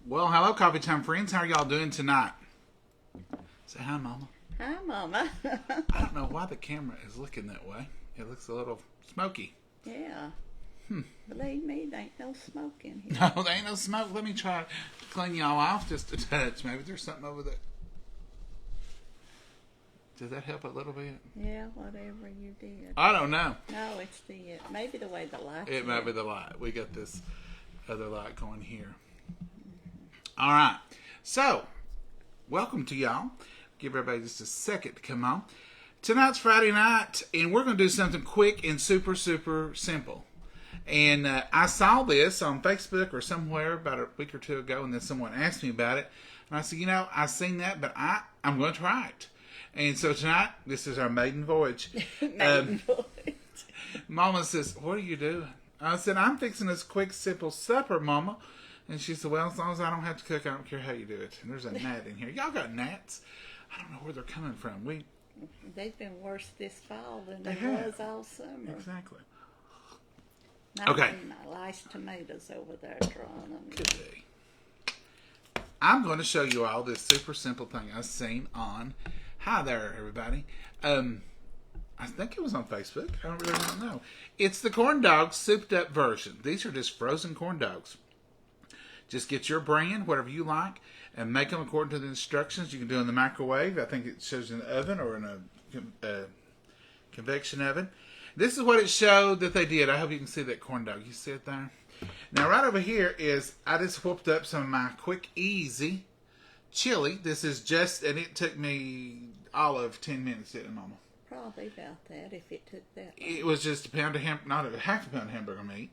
Well, hello, Coffee Time friends. How are y'all doing tonight? Say hi, Mama. Hi, Mama. I don't know why the camera is looking that way. It looks a little smoky. Yeah. Believe me, there ain't no smoke in here. No, there ain't no smoke. Let me try to clean y'all off just a touch. Maybe there's something over there. Does that help a little bit? Yeah, whatever you did. I don't know. No, it's maybe the way the light. It might be the light. We got this other light going here. All right. So, welcome to y'all. Give everybody just a second to come on. Tonight's Friday night, and we're going to do something quick and super, super simple. And I saw this on Facebook or somewhere about a week or two ago, and then someone asked me about it. And I said, I've seen that, but I'm going to try it. And so tonight, this is our maiden voyage. Maiden voyage. Mama says, what are you doing? I said, I'm fixing this quick, simple supper, Mama. And she said, well, as long as I don't have to cook, I don't care how you do it. And there's a gnat in here. Y'all got gnats? I don't know where they're coming from. They've been worse this fall than They they have. was all summer. Exactly. Might Okay. be my last tomatoes over there drawing them. Could be. I'm going to show you all this super simple thing I've seen on. Hi there, everybody. I think it was on Facebook. I don't really know. It's the corn dog souped up version. These are just frozen corn dogs. Just get your brand, whatever you like, and make them according to the instructions. You can do it in the microwave. I think it shows in the oven or in a convection oven. This is what it showed that they did. I hope you can see that corn dog. You see it there? Now, right over here is, I just whooped up some of my quick, easy chili. This is just, and it took me all of 10 minutes, didn't it, Mama? Probably about that if it took that long. It was just a pound of not a half a pound of hamburger meat.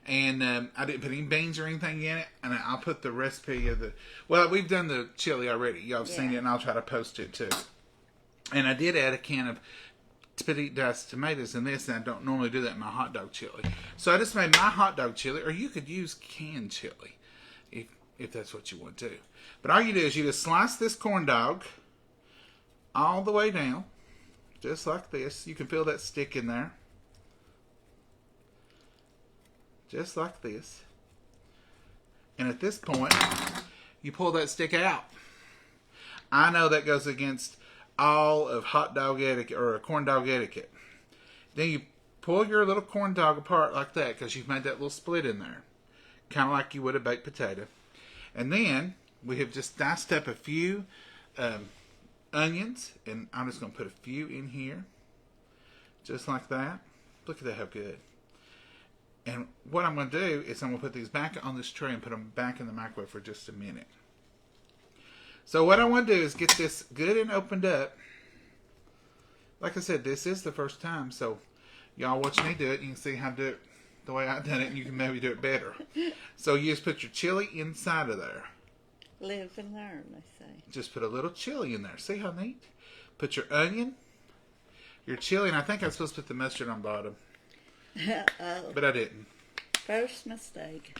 And I didn't put any beans or anything in it. And I'll put the recipe of well, we've done the chili already. Y'all have seen it, and I'll try to post it too. And I did add a can of petite diced tomatoes in this, and I don't normally do that in my hot dog chili. So I just made my hot dog chili, or you could use canned chili if that's what you want to do. But all you do is you just slice this corn dog all the way down, just like this. You can feel that stick in there. Just like this. And at this point, you pull that stick out. I know that goes against all of hot dog etiquette or corn dog etiquette. Then you pull your little corn dog apart like that because you've made that little split in there. Kind of like you would a baked potato. And then we have just diced up a few onions. And I'm just going to put a few in here. Just like that. Look at that, how good. And what I'm going to do is I'm going to put these back on this tray and put them back in the microwave for just a minute. So what I want to do is get this good and opened up. Like I said, this is the first time, so y'all watch me do it. You can see how to do it the way I've done it, and you can maybe do it better. So you just put your chili inside of there. Live and learn, they say. Just put a little chili in there. See how neat? Put your onion, your chili, and I think I'm supposed to put the mustard on bottom. But I didn't. First mistake.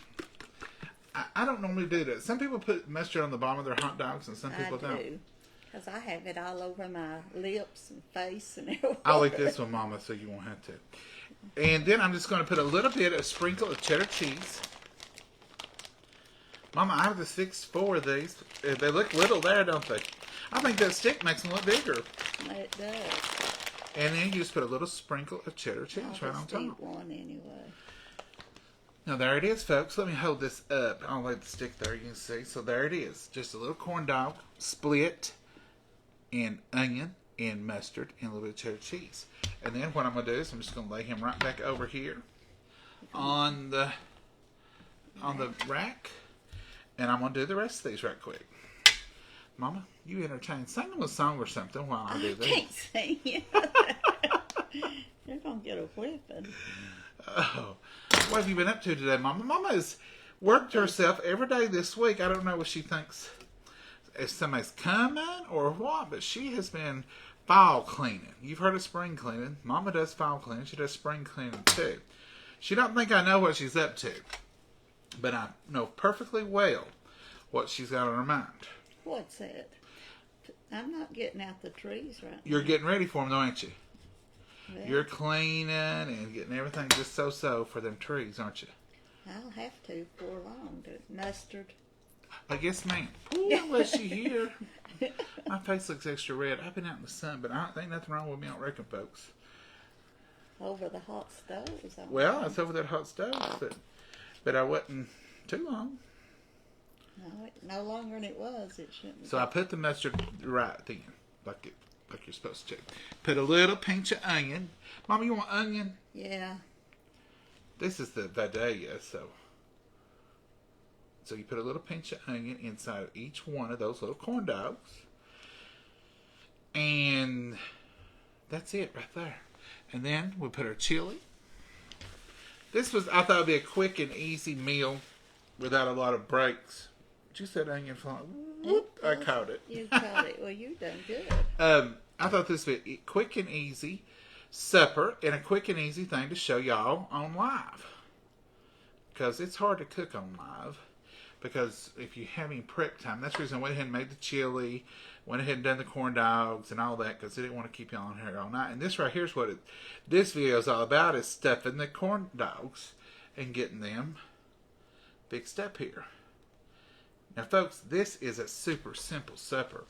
I don't normally do that. Some people put mustard on the bottom of their hot dogs, and some people don't. I do. Because I have it all over my lips and face and everything. I'll eat this one, Mama, so you won't have to. And then I'm just going to put a little bit, a sprinkle of cheddar cheese. Mama, I have to fix 4 of these. They look little there, don't they? I think that stick makes them look bigger. It does. And then you just put a little sprinkle of cheddar cheese right on top. I'll just eat one anyway. Now, there it is, folks. Let me hold this up. I'll lay the stick there, you can see. So, there it is. Just a little corn dog, split, and onion, and mustard, and a little bit of cheddar cheese. And then what I'm going to do is I'm just going to lay him right back over here on the rack. And I'm going to do the rest of these right quick. Mama, you entertain. Sing them a song or something while I do this. I can't sing it. You're going to get a whipping. Oh. What have you been up to today, Mama? Mama has worked herself every day this week. I don't know what she thinks if somebody's coming or what, but she has been fall cleaning. You've heard of spring cleaning. Mama does fall cleaning. She does spring cleaning too. She don't think I know what she's up to, but I know perfectly well what she's got on her mind. What's that? I'm not getting out the trees right now. You're getting ready for them, aren't you? Well, You're cleaning and getting everything just so-so for them trees, aren't you? I'll have to for long. Mustard. I guess, ma'am. Ooh, was she here? My face looks extra red. I've been out in the sun, but I don't think nothing wrong with me. I don't reckon, folks. Over the hot stove. Well, it's over that hot stove, but I wasn't too long. No longer than it was. It shouldn't. So I put the mustard right then, like you're supposed to. Put a little pinch of onion. Mama, you want onion? Yeah. This is the Vidalia, so you put a little pinch of onion inside of each one of those little corn dogs. And that's it right there. And then we put our chili. I thought it would be a quick and easy meal without a lot of breaks. But you said onion flying. Whoop, I caught it. You caught it. Well, you done good. I thought this would be a quick and easy supper and a quick and easy thing to show y'all on live. Because it's hard to cook on live. Because if you're having prep time, that's the reason I went ahead and made the chili, went ahead and done the corn dogs and all that, because I didn't want to keep y'all on here all night. And this right here is what this video is all about, is stuffing the corn dogs and getting them fixed up here. Now, folks, this is a super simple supper.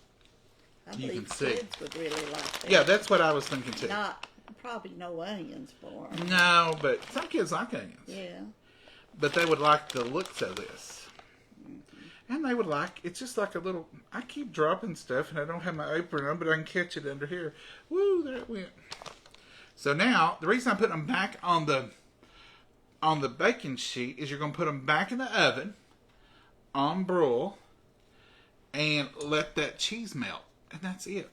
I believe kids would really like that. Yeah, that's what I was thinking too. Probably no onions for them. No, but some kids like onions. Yeah. But they would like the looks of this. And they would like, it's just like a little, I keep dropping stuff and I don't have my apron on, but I can catch it under here. Woo, there it went. So now, the reason I'm putting them back on the baking sheet is you're going to put them back in the oven on broil and let that cheese melt. And that's it.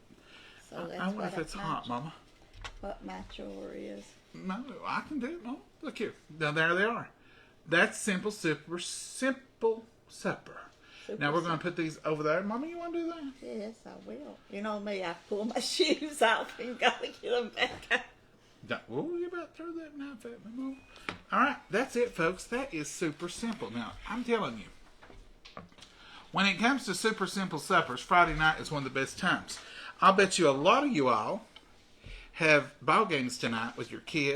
So that's I wonder if it's hot, Mama. What my chore is. No, I can do it, Mama. Look here. Now, there they are. That's simple, super simple supper. Now we're going to put these over there. Mama, you want to do that? Yes, I will. You know me, I pull my shoes off and got to get them back out. Oh, you about to throw that knife at me, Mama. All right, that's it, folks. That is super simple. Now, I'm telling you, when it comes to super simple suppers, Friday night is one of the best times. I'll bet you a lot of you all have ball games tonight with your kids.